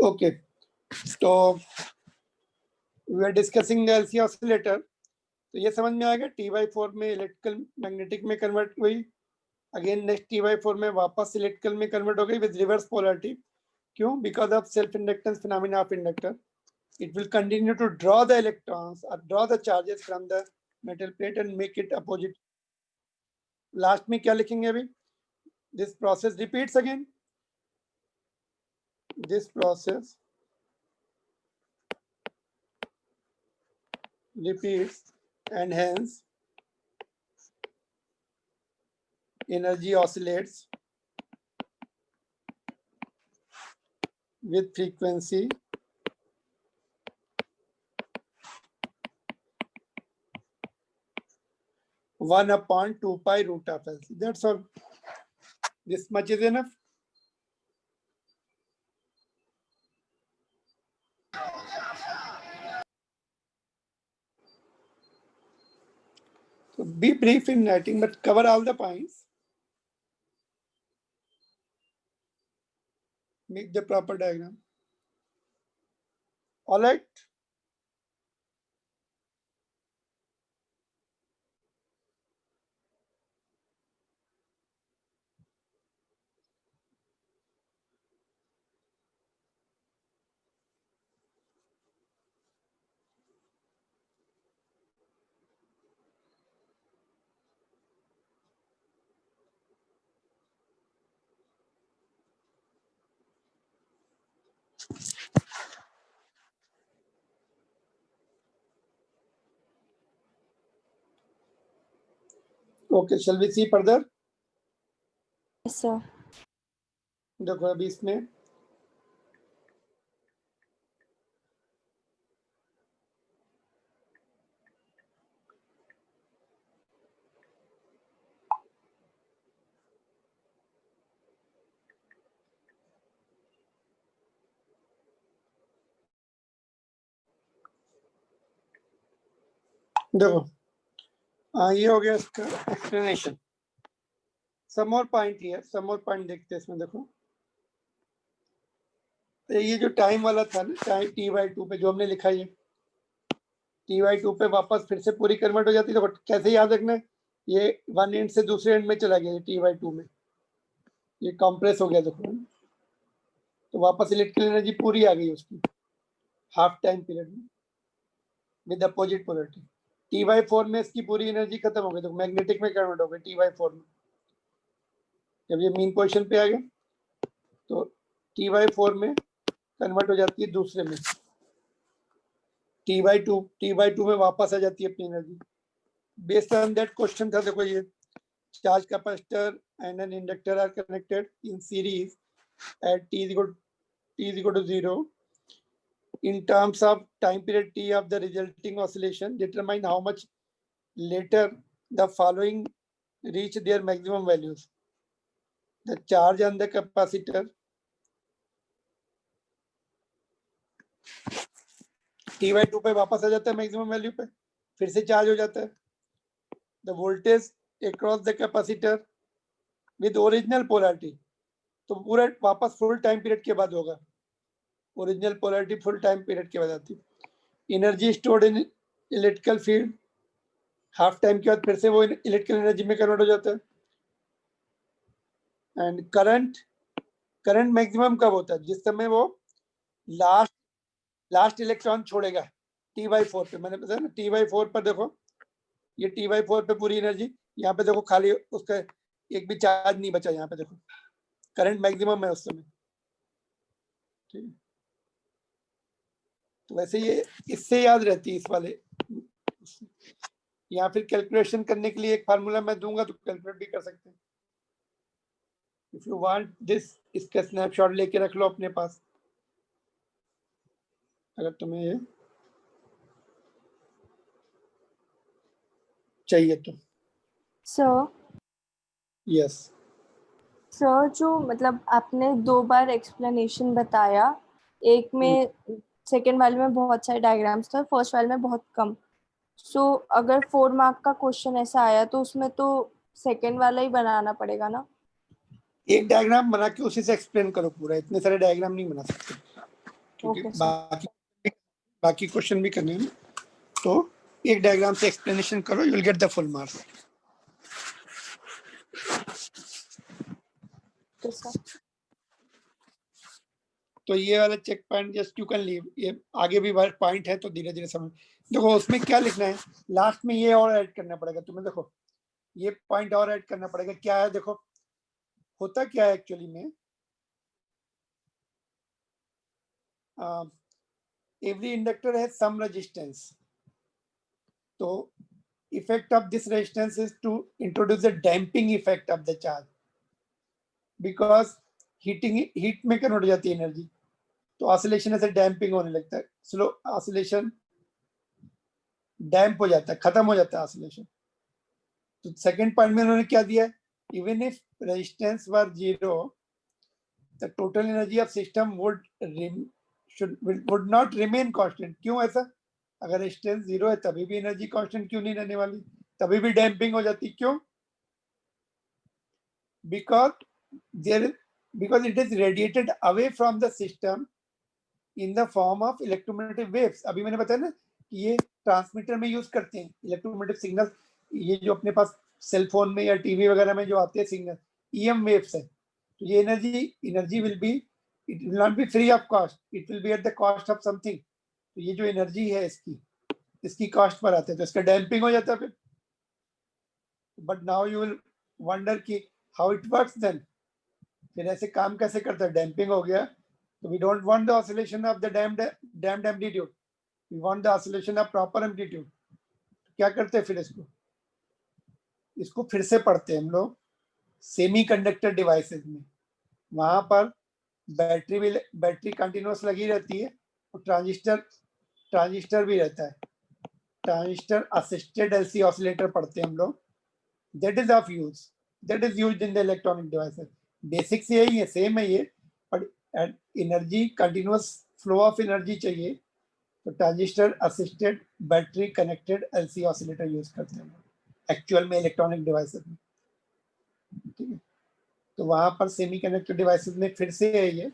Okay, तो we are discussing the LC oscillator. तो ये समझ में आ गया, T/4 में इलेक्ट्रिकल मैग्नेटिक में कन्वर्ट हुई, अगेन नेक्स्ट T/4 में वापस इलेक्ट्रिकल में कन्वर्ट हो गई विद रिवर्स पोलैरिटी। क्यों? Because of self inductance phenomena of inductor. It will continue to draw the electrons or draw the charges from the metal plate and make it opposite. Last में क्या लिखेंगे अभी? This process repeats again. This process repeats and hence energy oscillates with frequency one upon 2 pi root of LC. That's all. This much is enough. So be brief in writing, but cover all the points. Make the proper diagram. All right. Okay, shall we see further? Yes, sir. देखो अभी इसमें देखो ये हो गया इसका explanation. सम और point here, सम और पॉइंट देखते हैं इसमें। देखो तो ये जो टाइम वाला था ना, टाइम T/2 पे जो हमने लिखा, ये T/2 पे वापस फिर से पूरी कन्वर्ट हो जाती है। देखो कैसे याद रखना है, ये वन एंड से दूसरे एंड में चला गया T/2 में, ये कंप्रेस हो गया। देखो तो वापस इलेक्ट्रिकल एनर्जी पूरी आ गई उसकी हाफ टाइम पीरियड में विद अपोजिट पोलैरिटी। T/4 में इसकी पूरी एनर्जी खत्म हो गई, तो मैग्नेटिक में कन्वर्ट हो गई T/4 में। जब ये मीन पोजीशन पे आ गया तो T/4 में कन्वर्ट हो जाती है दूसरे में, T/2 में वापस आ जाती है अपनी energy. Based on that question था। देखो ये charge capacitor and an inductor are connected in series at t is equal to 0 in terms of time period t of the resulting oscillation. Determine how much later the following reach their maximum values. The charge on the capacitor T/2 पे वापस आ जाता है maximum value पे, फिर से charge हो जाता है। The voltage across the capacitor with original polarity, तो पूरा वापस फुल टाइम पीरियड के बाद होगा। Original polarity full time period के बाद आती है। Energy stored in electrical field, half time के बाद फिर से वो इलेक्ट्रिकल एनर्जी में कन्वर्ट हो जाता है। एंड करंट मैक्सिमम कब होता है? जिस समय वो लास्ट इलेक्ट्रॉन छोड़ेगा T/4 पे। मैंने बताया ना T/4 पर देखो, ये T/4 पे पूरी एनर्जी, यहाँ पे देखो खाली उसका एक भी चार्ज नहीं बचा। यहाँ पे देखो करंट मैक्सिमम है उस समय, ठीक है। तो वैसे ये इससे याद रहती है इस वाले, या फिर कैलकुलेशन करने के लिए एक फार्मूला मैं दूंगा तो कैलकुलेट भी कर सकते हैं। इफ यू वांट दिस, इसका स्नैपशॉट लेके रख लो अपने पास अगर तुम्हें ये चाहिए तो। सर यस सर, जो मतलब आपने 2 बार एक्सप्लेनेशन बताया, एक में सेकेंड वाले में बहुत सारे डायग्राम्स थे, फर्स्ट वाले में बहुत कम। सो अगर 4 मार्क का क्वेश्चन ऐसा आया तो उसमें तो सेकेंड वाला ही बनाना पड़ेगा ना? एक डायग्राम बना के उसी से एक्सप्लेन करो पूरा, इतने सारे डायग्राम नहीं बना सकते। क्योंकि Okay, sir. बाकी क्वेश्चन भी करने हैं ना। तो एक डायग्राम से एक्सप्लेनेशन करो, you will get the full marks. Okay, sir. तो ये वाला check point just you can leave, ये आगे भी पॉइंट है तो धीरे धीरे समझ। देखो उसमें क्या लिखना है, लास्ट में ये और ऐड करना पड़ेगा तुम्हें। देखो ये पॉइंट और ऐड करना पड़ेगा। क्या है देखो, होता क्या है एक्चुअली में, every inductor has some resistance. तो effect of this resistance is to introduce a damping effect of the charge, because heat में कन्वर्ट हो जाती है एनर्जी, तो ऑसिलेशन ऐसे डैम्पिंग होने लगता है, स्लो ऑसिलेशन डैम्प हो जाता है, खत्म हो जाता है ऑसिलेशन। तो सेकंड पॉइंट में उन्होंने क्या दिया है, even if resistance were zero the total energy of system would not remain constant. क्यों ऐसा, अगर रेजिस्टेंस जीरो है तभी भी एनर्जी कांस्टेंट क्यों नहीं रहने वाली, तभी भी डैम्पिंग हो जाती। क्यों, because it is radiated away from the system in the form of electromagnetic waves। अभी मैंने बताया ना कि ये ट्रांसमीटर में यूज करते हैं इलेक्ट्रोमैग्नेटिक सिग्नल, ये जो अपने पास सेल फोन में या टीवी वगैरह में जो आते हैं सिग्नल, ईएम वेव्स है। तो ये energy will be, it will not be free of cost, it will be at the cost of something. तो ये जो एनर्जी है इसकी कॉस्ट पर आते हैं, तो इसका डैम्पिंग हो जाता है फिर। But now you will wonder कि हाउ इट वर्क्स देन, फिर ऐसे काम कैसे करता है, डैम्पिंग हो गया तो we don't want the oscillation of the damped amplitude, we want the oscillation of proper amplitude. क्या करते हैं फिर इसको फिर से पढ़ते हैं हम लोग सेमीकंडक्टर डिवाइसेस में। वहां पर बैटरी कंटिन्यूअस लगी रहती है और ट्रांजिस्टर भी रहता है। ट्रांजिस्टर असिस्टेड एलसी ऑसिलेटर पढ़ते हैं हम लोग, that is used in the electronic devices. Basics यही है, सेम है ये, पर energy continuous flow of energy चाहिए तो transistor assisted battery connected LC oscillator use करते हैं एक्चुअल में इलेक्ट्रॉनिक डिवाइसेस में। ठीक है, तो वहां पर सेमीकंडक्टर डिवाइसेस में फिर से है ये,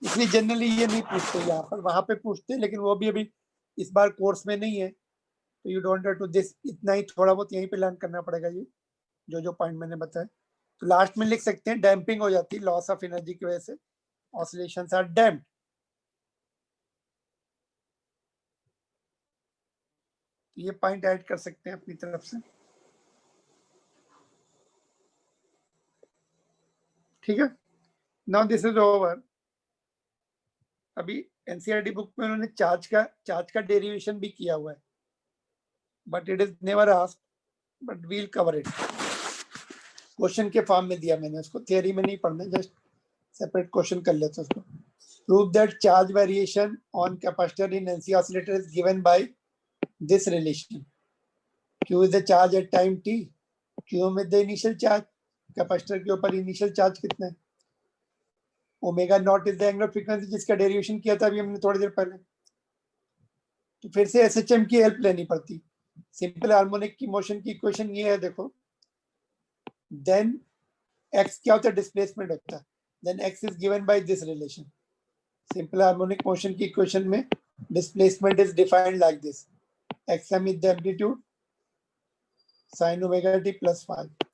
इसलिए जनरली ये नहीं पूछते यहाँ पर, वहां पे पूछते, लेकिन वो भी अभी इस बार कोर्स में नहीं है, तो you don't have to this, इतना ही थोड़ा बहुत यहीं पे लर्न करना पड़ेगा ये जो पॉइंट मैंने बताया। तो लास्ट में लिख सकते हैं डैम्पिंग हो जाती है लॉस ऑफ एनर्जी की वजह से, ऑसिलेशंस आर डैम्प्ड। ये पॉइंट ऐड कर सकते हैं अपनी तरफ से। ठीक है, नाउ दिस इज ओवर। अभी एनसीईआरटी बुक में उन्होंने चार्ज का डेरिवेशन भी किया हुआ है, but it is never asked, but we'll cover it. Question के फॉर्म में दिया मैंने उसको, थियरी में नहीं पढ़ना, जस्ट सेपरेट क्वेश्चन कर लेते उसको। Prove that charge variation on capacitor in NC oscillator is given by this relation. Q is the charge at time t, Q में the initial charge, कैपेसिटर के ऊपर इनिशियल चार्ज कितना है, omega naught is the angular frequency जिसका derivation किया था अभी हमने थोड़ी देर पहले। तो फिर से एसएचएम की हेल्प लेनी पड़ती। सिंपल हार्मोनिक की मोशन की इक्वेशन ये है, देखो, देन एक्स क्या होता है, डिस्प्लेसमेंट होता है, then x is given by this relation. Simple harmonic motion की इक्वेशन में displacement is defined like this, xm is the amplitude sin omega t plus 5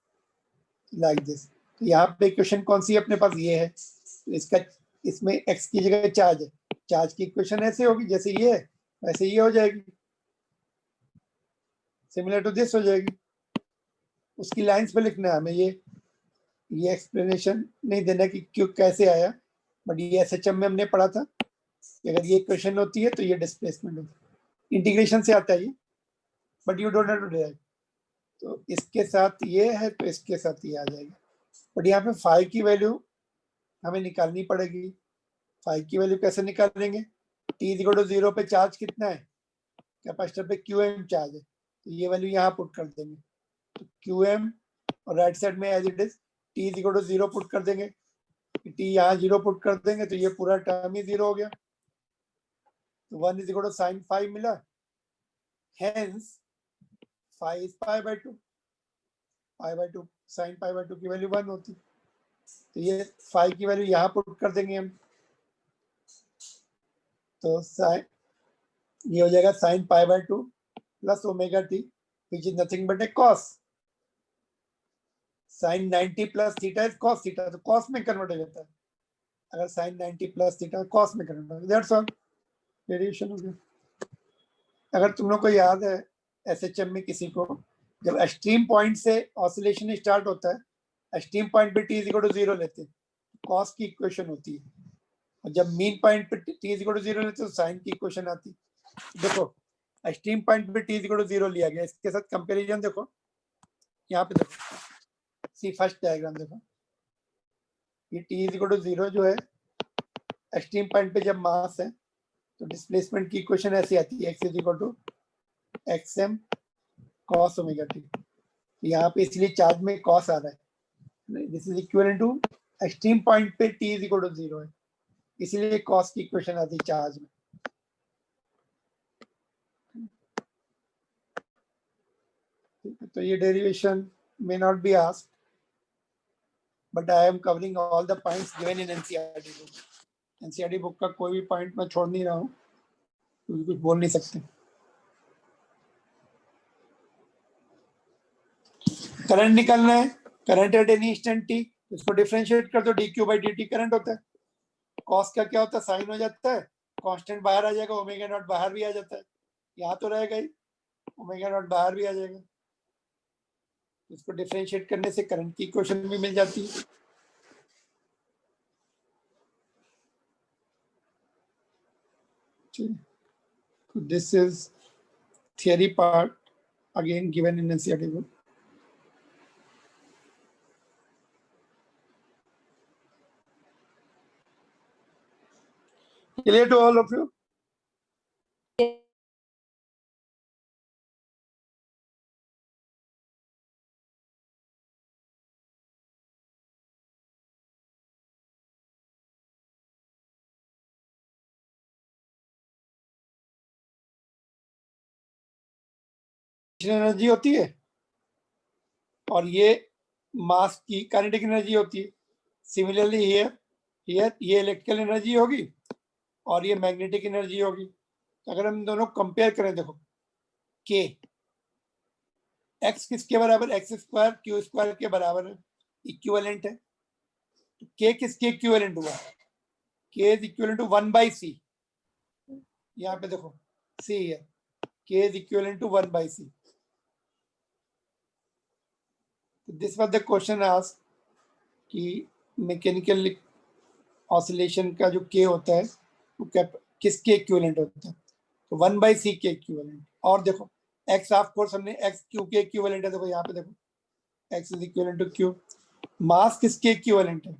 like this. तो यहाँ पे इक्वेशन कौन सी है अपने पास, ये है। तो इसमें x की जगह चार्ज है, चार्ज की इक्वेशन ऐसे होगी जैसे ये है वैसे ये हो जाएगी, सिमिलर टू दिस हो जाएगी। उसकी लाइंस पे लिखना है हमें, ये एक्सप्लेनेशन नहीं देना कि क्यों कैसे आया, बट ये एसएचएम में हमने पढ़ा था कि अगर ये इक्वेशन होती है तो ये डिस्प्लेसमेंट होती है, इंटीग्रेशन से आता है ये, but you don't have to do. तो इसके साथ ये है तो इसके साथ ये आ जाएगा, बट यहाँ पे फाई की वैल्यू हमें निकालनी पड़ेगी। फाई की वैल्यू कैसे निकालेंगे, t इज इक्वल टू 0 पे चार्ज कितना है, कैपेसिटर पे QM चार्ज है, तो ये वैल्यू यहाँ पुट कर देंगे, तो QM और राइट साइड में as it is t is equal to 0 put कर देंगे, t यहाँ 0 पुट कर देंगे तो ये पूरा टर्म ही 0 हो गया, तो 1 is equal to sine phi मिला, hence phi is pi by 2, pi by 2 sine pi by 2 की वैल्यू 1 होती, तो ये फाई की वैल्यू यहाँ पुट कर देंगे हम, तो साइन ये हो जाएगा sine pi by 2 plus omega t which is nothing but a cos. Sine 90 plus theta is cos theta, तो कॉस में कन्वर्ट हो जाता है। अगर साइन 90 प्लस थीटा कॉस में कन्वर्ट हो जाता है। दैट्स ऑल, डेरिवेशन हो गया। अगर तुम लोग को याद है एसएचएम में किसी को, जब एक्सट्रीम पॉइंट से ऑसिलेशन स्टार्ट होता है, एक्सट्रीम पॉइंट पे टी इज इक्वल टू 0 लेते हैं, कॉस की इक्वेशन होती है, और जब मीन पॉइंट पे टी इज इक्वल टू 0 लेते हैं तो साइन की इक्वेशन आती है। देखो एक्सट्रीम पॉइंट पे टी इज इक्वल टू 0 लिया गया, इसके साथ कंपैरिजन देखो, यहाँ पे देखो, सी फर्स्ट डायग्राम देखो, ये टी इज इक्वल टू 0 जो है एक्सट्रीम पॉइंट पे जब मास है तो डिस्प्लेसमेंट की इक्वेशन ऐसी आती है, x is equal to x m cos omega t. यहाँ पे इसलिए चार्ज में कॉस आ रहा है, this is equivalent to extreme point पे टी इज इक्वल टू 0 है, इसलिए कॉस की इक्वेशन आती है चार्ज में। तो ये derivation may not be asked, but I am covering all the points given in NCERT book. NCERT book का कोई भी पॉइंट मैं छोड़ नहीं रहा हूँ, कुछ बोल नहीं सकते। करंट निकलना है, current at any instant T, इसको डिफरेंशिएट कर दो, D Q by D T current होता है। कॉस का क्या होता है, साइन हो जाता है, कांस्टेंट बाहर आ जाएगा, ओमेगा नॉट बाहर भी आ जाता है, यहाँ तो रहेगा ही, ओमेगा नॉट बाहर भी आ जाएगा। इसको डिफरेंशिएट करने से करंट की इक्वेशन भी मिल जाती है। This is theory part again given in NCERT book. Clear to all of you? Energy होती है और ये मास की काइनेटिक एनर्जी होती है। सिमिलरली हियर ये इलेक्ट्रिकल एनर्जी होगी और ये मैग्नेटिक एनर्जी होगी। अगर हम दोनों कंपेयर करें, देखो के एक्स किसके बराबर, एक्स स्क्वायर क्यू स्क्वायर के बराबर है, इक्विवेलेंट है। तो के किसके इक्विवेलेंट हुआ, के इज इक्विवेलेंट टू 1/c। यहाँ पे देखो सी है, K is equivalent to 1/c। This was the question asked कि मैकेनिकल ऑसिलेशन का जो के होता है वो किसके इक्विवेलेंट होता है, तो 1/c के इक्विवेलेंट। और देखो एक्स ऑफ कोर्स हमने एक्स क्यू के इक्विवेलेंट है, देखो यहाँ पे देखो X is equivalent to Q. Mass किसके इक्विवेलेंट है,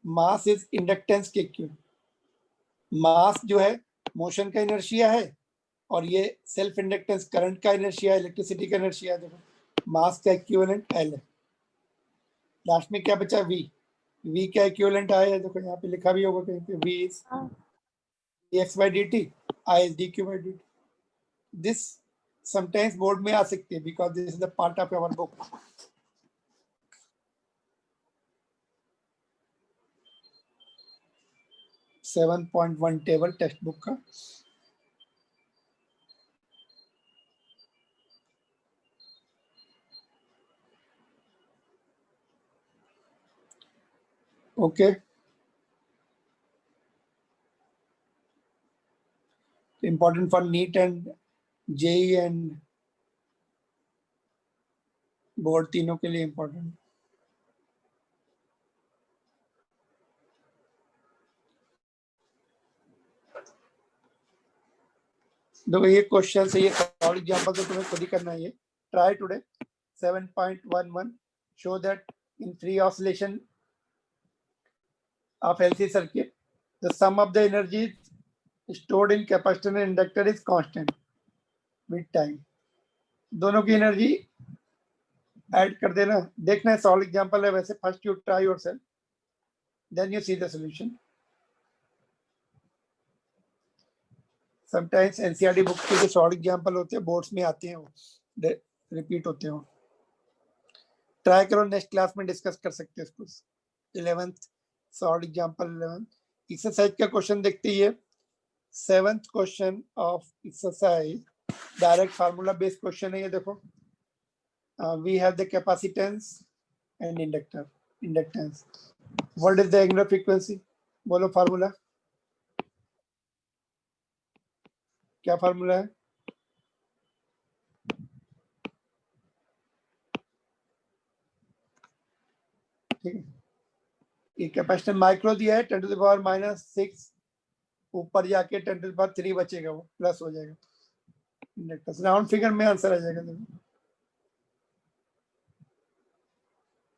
मास इज इंडक्टेंस के इक्विवेलेंट। मास जो है मोशन का इनर्शिया है और ये सेल्फ इंडक्टेंस करंट का इनर्शिया है, इलेक्ट्रिसिटी का इनर्शिया है। देखो मास का इक्विवेलेंट एल है, लास्ट में क्या बचा वी, वी का इक्विवेलेंट आया है, देखो यहाँ पे लिखा भी होगा कहीं पे, V is X by D T, I is D Q by D T. This sometimes board में आ सकती है because this is the part of our book. Seven 7.1 table text book का। Okay important for NEET and JEE and board, तीनों के लिए important। देखो ये क्वेश्चन से, ये और एग्जांपल तो तुम्हें खुद ही करना है। ये try today 7.11 show that in free oscillation of LC circuit the sum of the energy stored in capacitor and inductor is constant with time। दोनों की एनर्जी ऐड कर देना, देखना है सॉल्व एग्जांपल है वैसे। First you try yourself, then you see the solution. Sometimes NCERT book के जो शॉर्ट एग्जांपल होते हैं बोर्ड्स में आते हैं, वो रिपीट होते हैं। ट्राई करो, नेक्स्ट क्लास में डिस्कस कर सकते हैं इसको। 11th शॉर्ट एग्जांपल 11 एक्सरसाइज का क्वेश्चन देखते ही है। 7th question of exercise direct formula based question है ये देखो। We have the capacitance and inductance. What is the angular frequency? बोलो फार्मूला, क्या फार्मूला है? ठीक है, ये कैपेसिटेंस माइक्रो दिया है 10 टू द पावर -6, ऊपर जाके 10 टू द पावर 3 बचेगा, वो प्लस हो जाएगा। इंडक्टेंस राउंड फिगर में आंसर आ जाएगा। देखो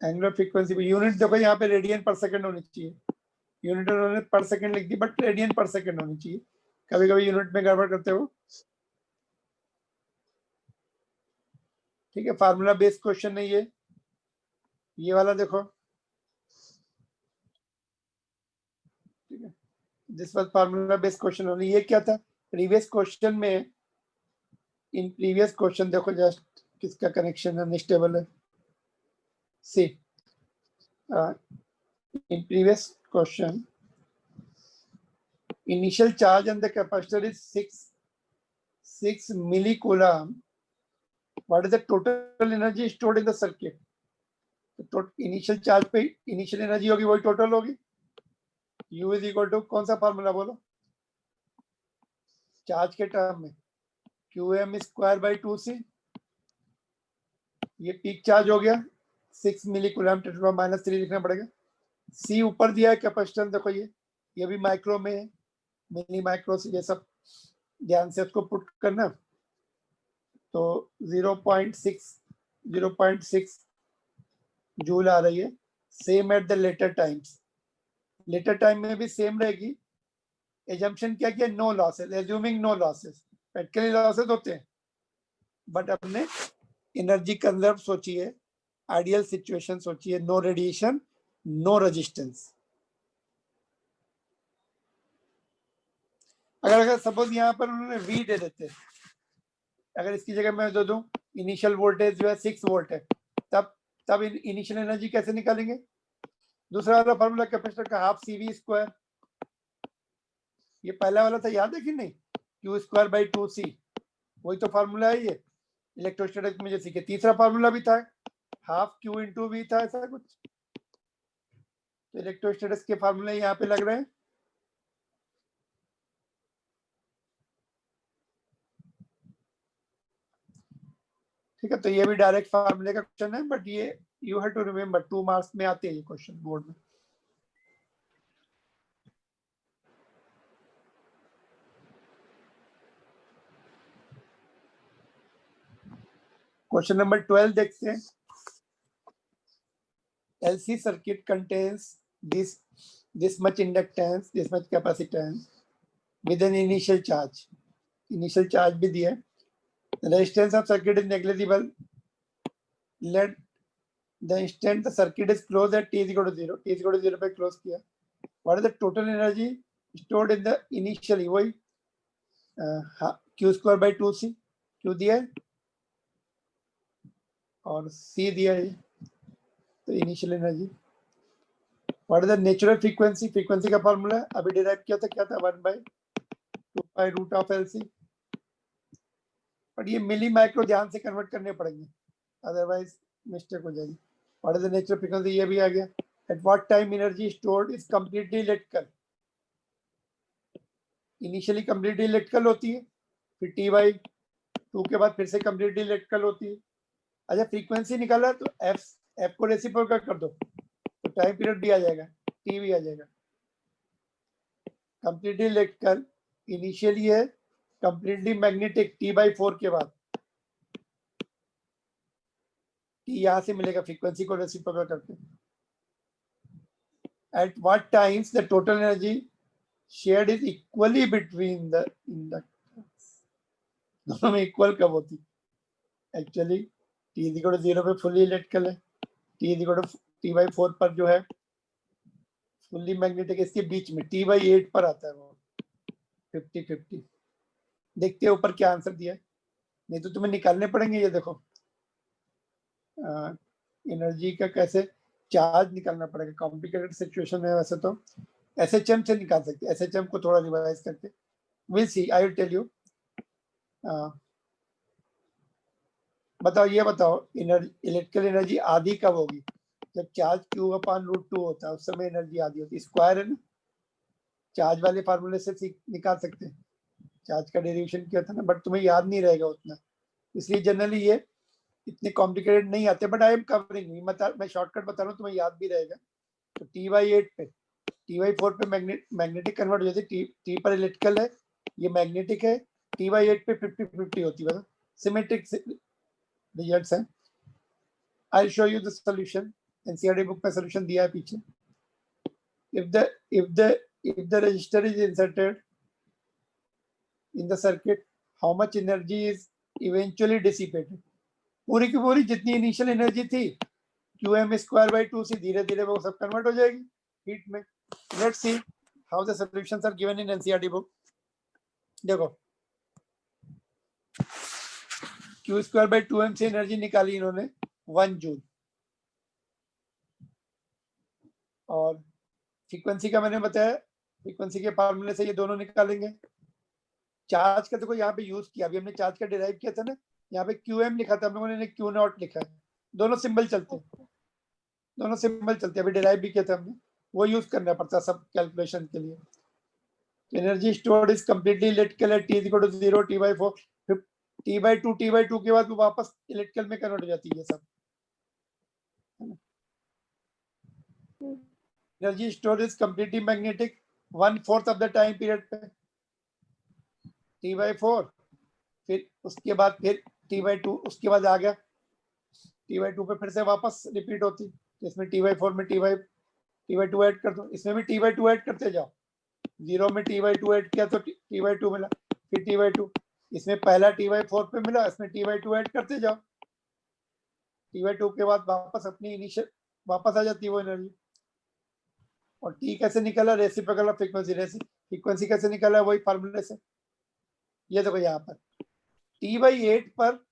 एंगुलर फ्रीक्वेंसी पे यूनिट देखो यहाँ पे रेडियन पर सेकंड होनी चाहिए। यूनिट उन्होंने पर सेकंड लिख दी, बट रेडियन पर सेकंड होनी चाहिए। कभी कभी यूनिट में गड़बड़ करते हो। ठीक है, फार्मूला बेस्ड क्वेश्चन है ये वाला देखो। ठीक है, this was formula based question only. ये क्या था प्रीवियस क्वेश्चन में? इन प्रीवियस क्वेश्चन देखो जस्ट किसका कनेक्शन अनस्टेबल है। सी in previous question, initial charge on the capacitor is 6 millicoulomb. What is the total energy stored in the circuit? तो initial charge पे initial energy होगी वही total होगी। U is equal to कौन सा formula बोलो charge के टर्म में? QM square by 2C। ये पीक चार्ज हो गया 6 मिलीकूलम, 10⁻³ लिखना पड़ेगा। C ऊपर दिया है कैपेसिटेंस देखो, ये भी माइक्रो में है, मिली माइक्रो से, ये सब ध्यान से उसको पुट करना। तो 0.6 जूल आ रही है। Same at the later times, later time में भी सेम रहेगी। एजम्पशन क्या किया? No losses, assuming no losses. Practically losses होते हैं, बट अपने एनर्जी कंजर्व सोचिए, आइडियल सिचुएशन सोचिए, नो रेडिएशन, नो रेजिस्टेंस। अगर सपोज यहाँ पर उन्होंने V दे देते, अगर इसकी जगह मैं दे दूं इनिशियल वोल्टेज जो है 6 वोल्ट है, तब इनिशियल एनर्जी कैसे निकालेंगे? दूसरा वाला फॉर्मूला कैपेसिटर का हाफ CV स्क्वायर, ये पहला वाला था याद है कि नहीं? Q स्क्वायर बाई 2C, वही तो फार्मूला है ये इलेक्ट्रोस्टैटिक्स में जो सीखे। तीसरा फार्मूला भी था हाफ Q इंटू V था, ऐसा कुछ। तो इलेक्ट्रोस्टैटिक्स के फार्मूले यहाँ पे लग रहे हैं। ठीक है, तो ये भी डायरेक्ट फार्मूले का क्वेश्चन है, बट ये you have to remember 2 marks में आते हैं ये क्वेश्चन बोर्ड में। क्वेश्चन नंबर 12 देखते हैं। LC circuit contains this much inductance, this much capacitance with an initial charge. Initial charge भी दिया है। The resistance of circuit is negligible. Let the instant the circuit is closed at t is equal to 0. T is equal to 0 पे close किया। What is the total energy stored in the initially? वही Q square by 2C, Q दिया है और C दिया है। तो initial energy, what is the natural frequency? Frequency का फॉर्मूला अभी डिराइव किया था, क्या था? 1/2π√LC। बट ये मिली माइक्रो ध्यान से कन्वर्ट करने पड़ेंगे, अदरवाइज मिस्टेक हो जाएगी। What is the natural frequency? ये भी आ गया। At what time energy stored is completely electrical? Initially completely electrical होती है, फिर T/2 के बाद फिर से कंप्लीटली इलेक्ट्रिकल होती है। अच्छा, फ्रीक्वेंसी निकाला तो एफ को रेसिप्रोकल कर दो तो टाइम पीरियड भी आ जाएगा, टी भी आ जाएगा। कंप्लीटली इलेक्ट्रिकल इनिशियली है, कंप्लीटली मैग्नेटिक T/4 के बाद टी यहां से मिलेगा फ्रीक्वेंसी को रेसिप्रोकल करके। At what times the total energy shared is equally between the inductors? दोनों में इक्वल कब होती? Actually T is equal to 0 पे फुली इलेक्ट्रिकल है, T is equal to T/4 पर जो है फुल्ली मैग्नेटिक, इसके बीच में T/8 पर आता है वो 50-50। देखते हैं ऊपर क्या आंसर दिया है, नहीं तो तुम्हें निकालने पड़ेंगे। ये देखो एनर्जी का कैसे चार्ज निकालना पड़ेगा, कॉम्प्लिकेटेड सिचुएशन है वैसे तो। एसएचएम से निकाल सकते हैं, एसएचएम को थोड़ा रिवाइज करके, will see, I will tell you. बताओ, ये बताओ, इलेक्ट्रिकल एनर्जी आधी कब होगी? जब चार्ज Q/√2 होता है, उस समय एनर्जी आधी होती है। स्क्वायर है ना, चार्ज वाले फार्मूले से निकाल सकते हैं, चार्ज का डेरिवेशन किया था ना, बट तुम्हें याद नहीं रहेगा उतना, इसलिए जनरली ये इतने कॉम्प्लिकेटेड नहीं आते, बट आई एम कवरिंग, मैं शॉर्टकट बता रहा हूँ, तुम्हें याद भी रहेगा। तो T/8 पे, T/4 पे मैग्नेटिक कन्वर्ट हो जाती है, T पर इलेक्ट्रिकल है, ये मैग्नेटिक है, T/8 पे 50-50 होती है, सिमेट्रिक रिजल्ट्स हैं। I'll show you the solution, NCERT book में सॉल्यूशन दिया है पीछे। if the resistor is inserted in the circuit, how much energy is eventually dissipated? पूरी की पूरी जितनी इनिशियल एनर्जी थी Qm²/2 से धीरे धीरे वो सब कन्वर्ट हो जाएगी हीट में। Let's see how the solutions are given in NCERT book. देखो, Q²/2m से एनर्जी निकाली इन्होंने 1 जूल, और फ्रीक्वेंसी का मैंने बताया, फ्रीक्वेंसी के फार्मूले से ये दोनों निकालेंगे। चार्ज का देखो यहाँ पे यूज किया, अभी हमने चार्ज का डिराइव किया था ना, यहाँ पे Qm लिखा था, हम लोगों ने Q0 लिखा है, दोनों सिंबल चलते हैं, दोनों सिंबल चलते हैं, अभी डिराइव भी किया था हमने, वो यूज करना पड़ता है सब कैलकुलेशन के लिए। Energy stored is completely electrical at T=0, T/4, T/2 के बाद वो वापस इलेक्ट्रिकल में कन्वर्ट हो जाती है सब। Energy stored is completely magnetic 1/4 of the time period पे, T/4, फिर उसके बाद फिर T/2, उसके बाद आ गया T/2 पे फिर से वापस रिपीट होती, तो इसमें T/4 में T/2 ऐड कर दो, इसमें भी T/2 ऐड करते जाओ, 0 में T/2 ऐड किया तो T/2 मिला, फिर T/2, इसमें पहला T/4 पे मिला, इसमें T/2 ऐड करते जाओ, T/2 के बाद वापस अपनी इनिशियल वापस आ जाती है वो एनर्जी। और T कैसे निकला? रेसिप्रोकल ऑफ फ्रीक्वेंसी, फ्रीक्वेंसी कैसे निकला? वही फार्मूले से। ये देखो यहाँ पर T/8 पर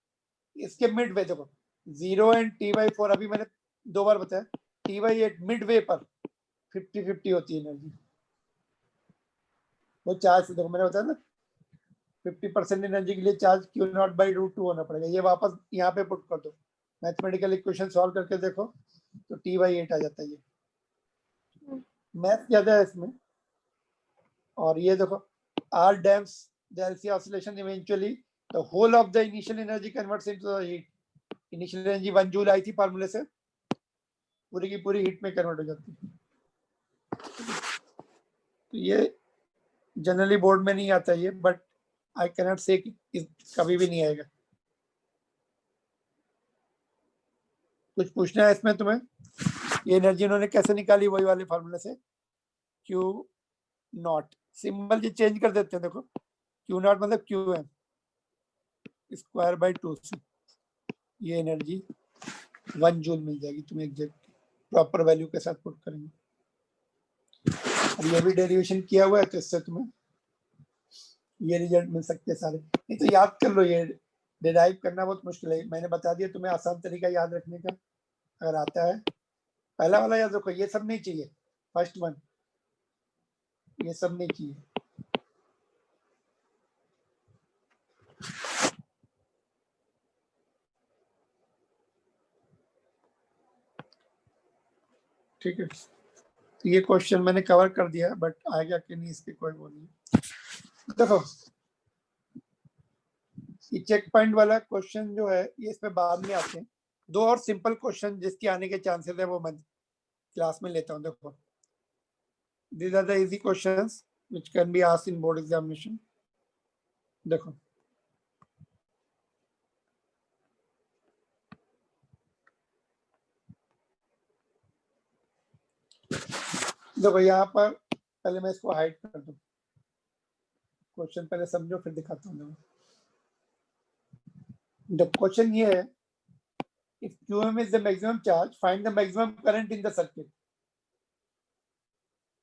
इसके मिड वे देखो, 0 एंड T/4, अभी मैंने 2 बार बताया, T/8 मिड वे पर 50-50 होती है एनर्जी। वो चार्ज देखो मैंने बताया ना, 50% एनर्जी के लिए चार्ज Q0/√2 होना पड़ेगा, ये वापस यहाँ पे पुट कर दो, मैथमेटिकल इक्वेशन सॉल्व करके देखो तो T/8 आ जाता है। ये मैथ ज्यादा है इसमें। और ये देखो, R damps the LC oscillation eventually, the whole of the initial energy converts into the heat. Initial energy 1 joule आई थी फार्मूले से, पूरी की पूरी हीट में कन्वर्ट हो जाती है। तो ये जनरली बोर्ड में नहीं आता ये, बट आई कैन नॉट से कभी भी नहीं आएगा। कुछ पूछना है इसमें तुम्हें? ये एनर्जी उन्होंने कैसे निकाली? वही वाले फार्मूले से, Q0, सिंबल जी चेंज कर देते हैं, देखो Q0 मतलब Qm²/2 से ये एनर्जी 1 जूल मिल जाएगी तुम्हें, एग्जैक्ट प्रॉपर वैल्यू के साथ पुट करेंगे। अब ये भी डेरिवेशन किया हुआ है, तो इससे तुम्हें ये रिजल्ट मिल सकते हैं सारे। नहीं तो याद कर लो, ये डिराइव करना बहुत मुश्किल है, मैंने बता दिया तुम्हें आसान तरीका याद रखने का, अगर आता है। पहला वाला याद रखो, ये सब नहीं चाहिए, फर्स्ट वन, ये सब नहीं चाहिए। ठीक है, तो ये क्वेश्चन मैंने कवर कर दिया, बट आ गया कि नहीं इसके कोई वो नहीं। देखो ये चेक पॉइंट वाला क्वेश्चन जो है, ये इसमें बाद में आते हैं। 2 और सिंपल क्वेश्चन जिसके आने के चांसेस है वो मैं क्लास में लेता हूँ। देखो, these are the easy questions which can be asked in board examination. देखो, देखो यहाँ पर पहले मैं इसको हाइड कर दूं, क्वेश्चन पहले समझो फिर दिखाता हूँ। The question ये है, if Qm is the maximum charge, find the maximum current in the circuit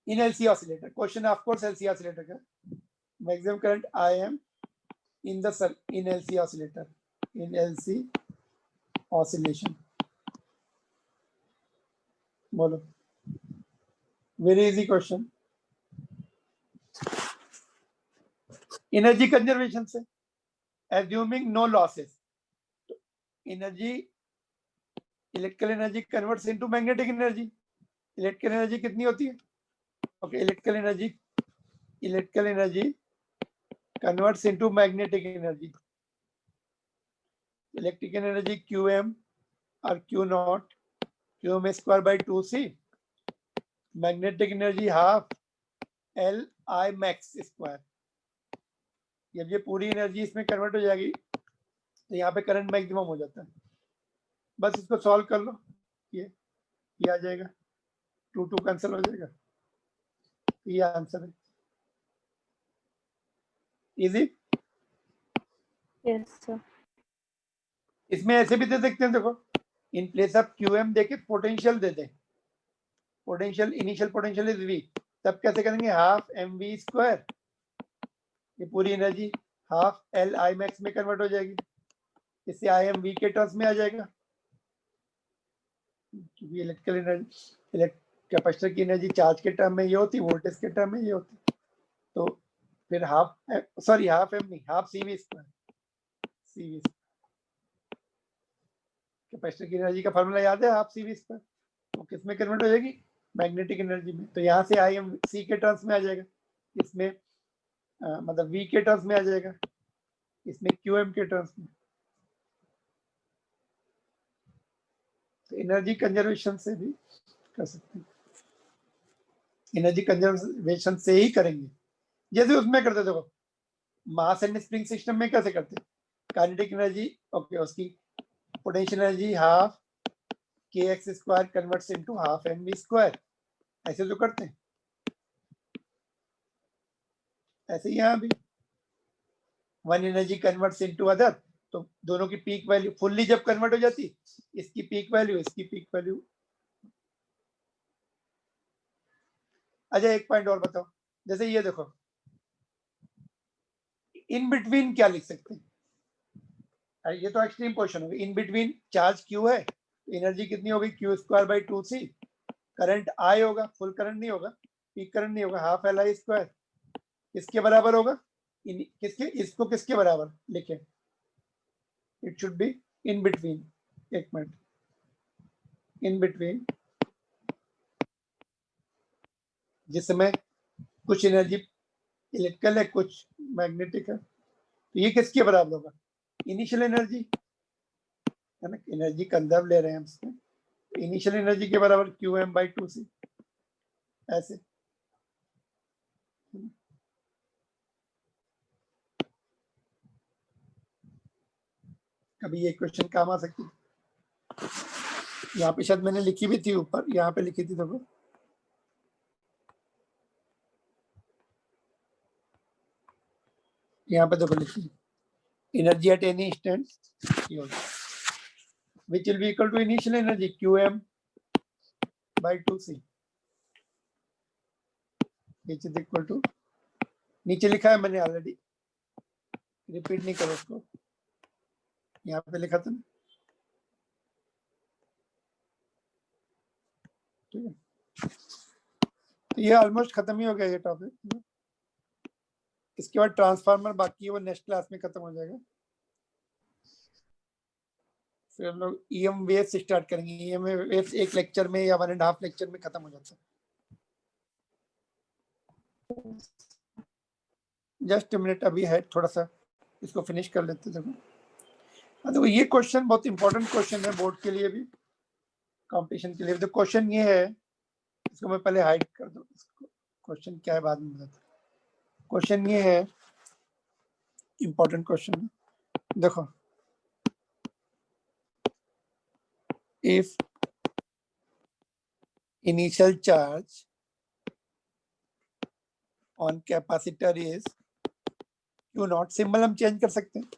in LC oscillator. Question of course LC oscillator का maximum current Im in the in LC oscillator, in LC oscillation. बोलो, very easy question. Energy conservation से, assuming no losses, तो energy, electrical energy converts into magnetic energy. Electrical energy कितनी होती है? Okay, electrical energy converts into magnetic energy. Electrical energy QM और Q0, QM square by 2C, magnetic energy half LI max square. जब ये पूरी energy इसमें convert हो जाएगी तो यहाँ पे करंट मैक्सिमम हो जाता है। बस इसको सॉल्व कर लो, ये आ जाएगा, 2 कैंसिल हो जाएगा, ये आंसर है। इजी। Yes sir. इसमें ऐसे भी दे सकते हैं, देखो इन प्लेस ऑफ QM देके पोटेंशियल दे दें, potential, initial potential is V, तब कैसे करेंगे? हाफ mv स्क्वायर, ये पूरी एनर्जी हाफ LI मैक्स में कन्वर्ट हो जाएगी, इससे IMV के टर्म्स में आ जाएगा, क्योंकि इलेक्ट्रिकल एनर्जी, कैपेसिटर की एनर्जी चार्ज के टर्म में ये होती, वोल्टेज के टर्म में ये होती, तो फिर हाफ m नहीं, half CV square, CV capacitor की एनर्जी का फार्मूला याद है, हाफ CV स्क्वायर, तो किस में कन्वर्ट हो जाएगी? मैग्नेटिक एनर्जी में। तो यहाँ से IMC के टर्म्स में आ जाएगा, इसमें मतलब V के टर्म्स में आ जाएगा, इसमें QM के टर्म्स में। तो एनर्जी कंजर्वेशन से भी कर सकते हैं, एनर्जी कंजर्वेशन से ही करेंगे, जैसे उसमें करते, देखो मास एंड स्प्रिंग सिस्टम में कैसे करते हैं? काइनेटिक एनर्जी, ओके, उसकी potential energy half kx square converts into half mv square, ऐसे जो करते हैं, ऐसे यहाँ भी one energy converts into other, तो दोनों की पीक वैल्यू फुल्ली जब कन्वर्ट हो जाती, इसकी पीक वैल्यू, इसकी पीक वैल्यू। अच्छा एक पॉइंट और बताओ, जैसे ये देखो, इन बिटवीन क्या लिख सकते हैं? ये तो एक्सट्रीम पोर्शन होगी, इन बिटवीन चार्ज Q है, एनर्जी कितनी होगी? Q square by 2C, current I होगा, फुल करंट नहीं होगा, पीक करंट नहीं होगा, हाफ LI स्क्वायर, किसके बराबर होगा? किसके, इसको किसके बराबर लिखे? It should be in between, एक मिनट, इन बिटवीन, जिसमें कुछ एनर्जी इलेक्ट्रिकल है, कुछ मैग्नेटिक है, तो ये किसके बराबर होगा? इनिशियल एनर्जी है ना, एनर्जी कंजर्व ले रहे हैं हम इसमें, इनिशियल एनर्जी के बराबर QM बाई 2C, ऐसे। कभी ये क्वेश्चन काम आ सकती है, यहाँ पे शायद मैंने लिखी भी थी ऊपर, यहाँ पे लिखी थी, देखो यहाँ पे देखो लिखी, energy at any instant which will be equal to initial energy QM by 2C, which is equal to, नीचे लिखा है मैंने ऑलरेडी, रिपीट नहीं करो उसको, यहाँ पे लिखा था ना, ठीक है। तो ये ऑलमोस्ट खत्म ही हो गया ये टॉपिक, इसके बाद ट्रांसफार्मर बाकी है, वो नेक्स्ट क्लास में खत्म हो जाएगा, फिर हम लोग EM वेव्स स्टार्ट करेंगे। EM वेव्स एक लेक्चर में या 1.5 लेक्चर में खत्म हो जाता है। जस्ट मिनट अभी है, थोड़ा सा इसको फिनिश कर लेते हैं। देखो ये क्वेश्चन बहुत इंपॉर्टेंट क्वेश्चन है बोर्ड के लिए भी, कंपटीशन के लिए। तो क्वेश्चन ये है, इसको मैं पहले हाइड कर दूं, क्वेश्चन क्या है बाद में बताता हूं। क्वेश्चन ये है, इंपॉर्टेंट क्वेश्चन है, देखो if initial charge on capacitor is Q0, symbol हम चेंज कर सकते हैं,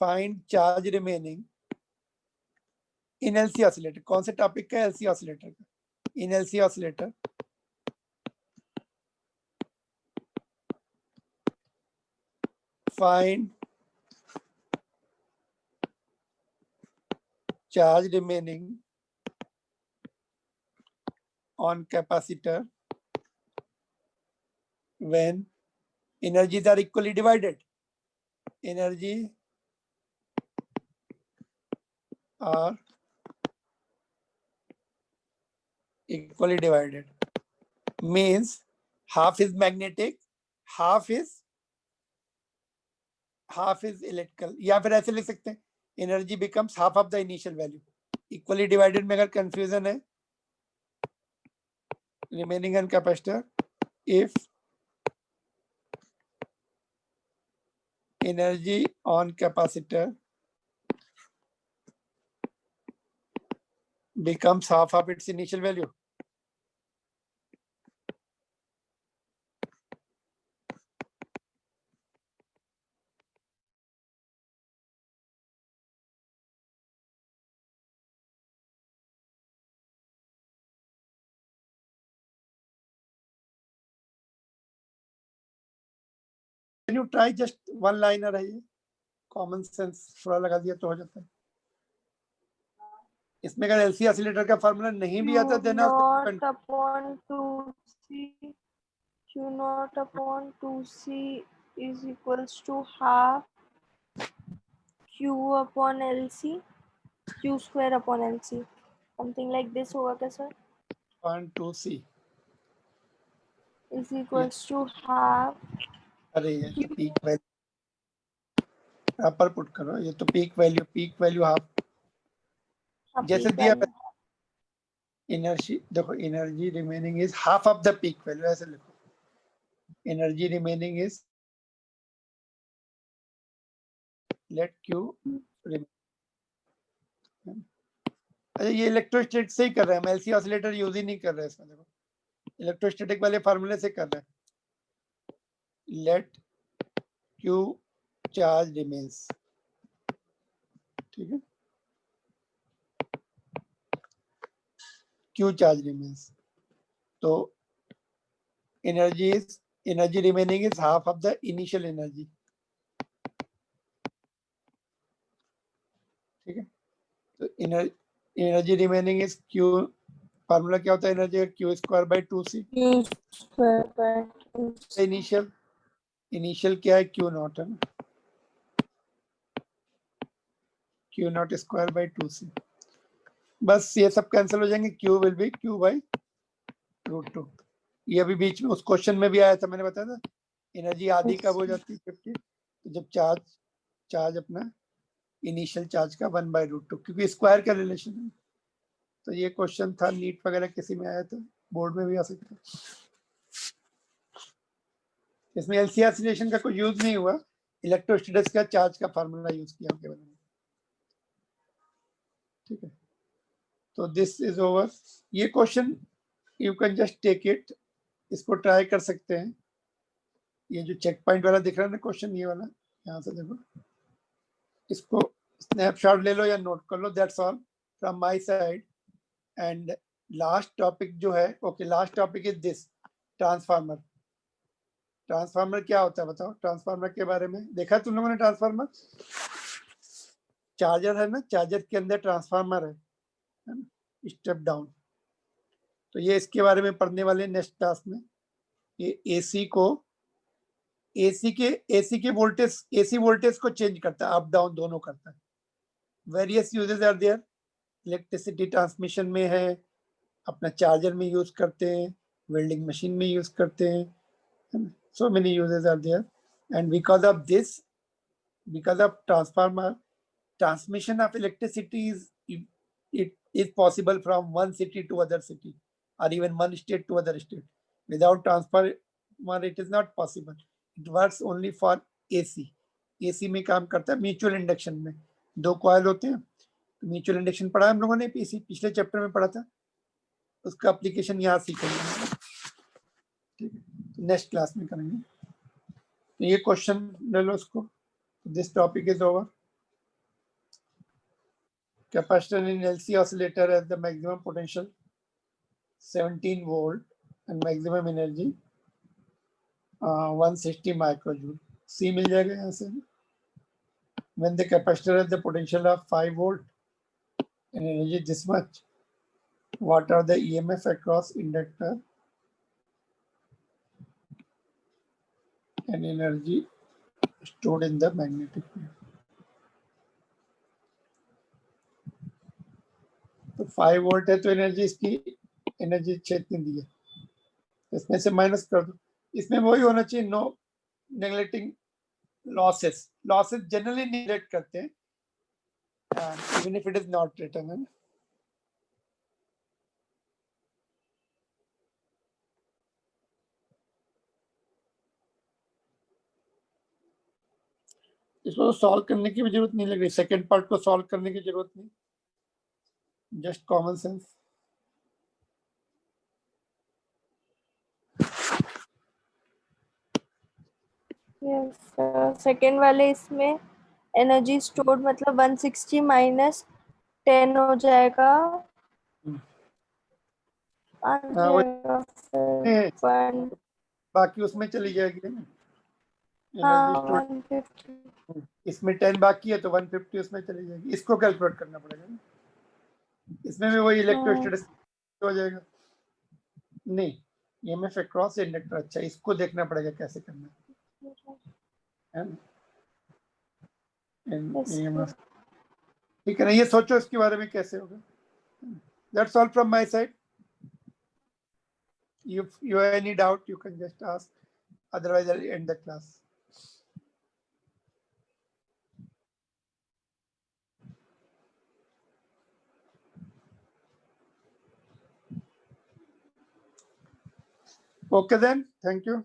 find charge remaining in LC oscillator. कौन से टॉपिक का? LC ऑसिलेटर का। इन LC oscillator find charge remaining on capacitor when energies are equally divided. Energy are equally divided means half is magnetic, half is electrical. या फिर ऐसे लिख सकते हैं energy becomes half of the initial value. Equally divided में अगर confusion है, remaining on capacitor if energy on capacitor becomes half of its initial value. Can you try just one liner है ये? Common sense थोड़ा लगा दिया तो हो जाता है. इसमें अगर एलसी ऑसिलेटर का फार्मूला नहीं भी आता देना Q0 upon 2C Q0 upon 2C is equals to half Q upon LC Q square upon LC, something like this होगा क्या sir? 1/2C is equals to half. अरे ये तो पीक वैल्यू प्रॉपर पुट करो. ये तो पीक वैल्यू हाफ जैसे दिया एनर्जी. देखो energy remaining is half of the peak value. ऐसे लिखो energy remaining is let Q. अच्छा ये इलेक्ट्रोस्टैटिक से ही कर रहे हैं, हम एलसी ऑसिलेटर यूज ही नहीं कर रहे हैं इसमें. देखो इलेक्ट्रोस्टैटिक वाले फार्मूले से कर रहे हैं. Let Q charge remains. ठीक है, क्यू चार्ज रिमेन्स. तो energy remaining is half of the initial energy. ठीक है, तो energy remaining is Q. Formula क्या होता है एनर्जी का? Q square by 2C. Initial क्या है? क्यू नॉट है ना. Q not square by 2C. बस ये सब कैंसिल हो जाएंगे. Q will be Q by √2. ये अभी बीच में उस क्वेश्चन में भी आया था, मैंने बताया था एनर्जी आधी कब हो जाती है 50. तो जब चार्ज अपना इनिशियल चार्ज का 1/√2, क्योंकि स्क्वायर का रिलेशन है. तो ये क्वेश्चन था नीट वगैरह किसी में आया था, बोर्ड में भी आ सकता है. इसमें एलसीआर रिलेशन का कोई यूज नहीं हुआ, इलेक्ट्रोस्टैटिक्स का चार्ज का फार्मूला यूज किया केवल. ठीक है, तो दिस इज ओवर. ये question you can just take it, इसको ट्राई कर सकते हैं. ये जो चेक पॉइंट वाला दिख रहा है ना क्वेश्चन, ये वाला यहाँ से देखो, इसको स्नैपशॉट ले लो या नोट कर लो. That's all from my side. And last topic जो है, okay last topic is this transformer. Transformer क्या होता है बताओ? ट्रांसफार्मर के बारे में देखा तुम लोगों ने? ट्रांसफार्मर चार्जर है ना, चार्जर के अंदर ट्रांसफार्मर है ना, स्टेप डाउन. तो ये इसके बारे में पढ़ने वाले नेक्स्ट क्लास में. ये एसी के वोल्टेज को चेंज करता है, अप डाउन दोनों करता है. Various uses are there. Electricity transmission में है, अपना चार्जर में यूज करते हैं, वेल्डिंग मशीन में यूज करते हैं. So many uses are there, and because of transformer, transmission of electricity is possible from one city to other city, or even one state to other state. Without transformer it is not possible. It works only for AC. AC में काम करता है mutual induction में. 2 coil होते हैं. Mutual induction पढ़ा हम लोगों ने पिछले चैप्टर में पढ़ा था, उसका एप्लीकेशन यहाँ सीखेंगे. ठीक है, नेक्स्ट क्लास में करेंगे. ये क्वेश्चन ले लो इसको. This topic is over. Capacitor in LC oscillator has the maximum potential 17 volt and maximum energy 160 microjoule. C मिल जाएगा यहाँ से. When the capacitor has the potential of 5 volt and energy this much, what are the EMF across inductor and energy stored in the magnetic field. तो 5 volt है तो energy इसकी energy 6 इतनी दी है, इसमें से माइनस कर दो। इसमें वही होना चाहिए, no neglecting losses. Losses generally neglect करते हैं, even if it is not written है। इसको सॉल्व करने की भी जरूरत नहीं लग रही, सेकेंड पार्ट को सॉल्व करने की जरूरत नहीं, just common sense. Yes second वाले इसमें एनर्जी स्टोर्ड मतलब 160 माइनस 10 हो जाएगा, आ जाएगा फिर बाकी उसमें चली जाएगी ना हाँ एनर्जी स्टोर। 150। इसमें 10 बाकी है तो 150 उसमें चली जाएगी, इसको कैलकुलेट करना पड़ेगा ना। इसमें भी वही इलेक्ट्रोस्टैटिक हो जाएगा। नहीं, ईएमएफ अक्रॉस इंडक्टर, अच्छा इसको देखना पड़ेगा कैसे करना है ना। EMF ठीक है ना, ये सोचो इसके बारे में कैसे होगा। That's all from my side. If you have any doubt, you can just ask. Otherwise, I'll end the class. Okay then, thank you.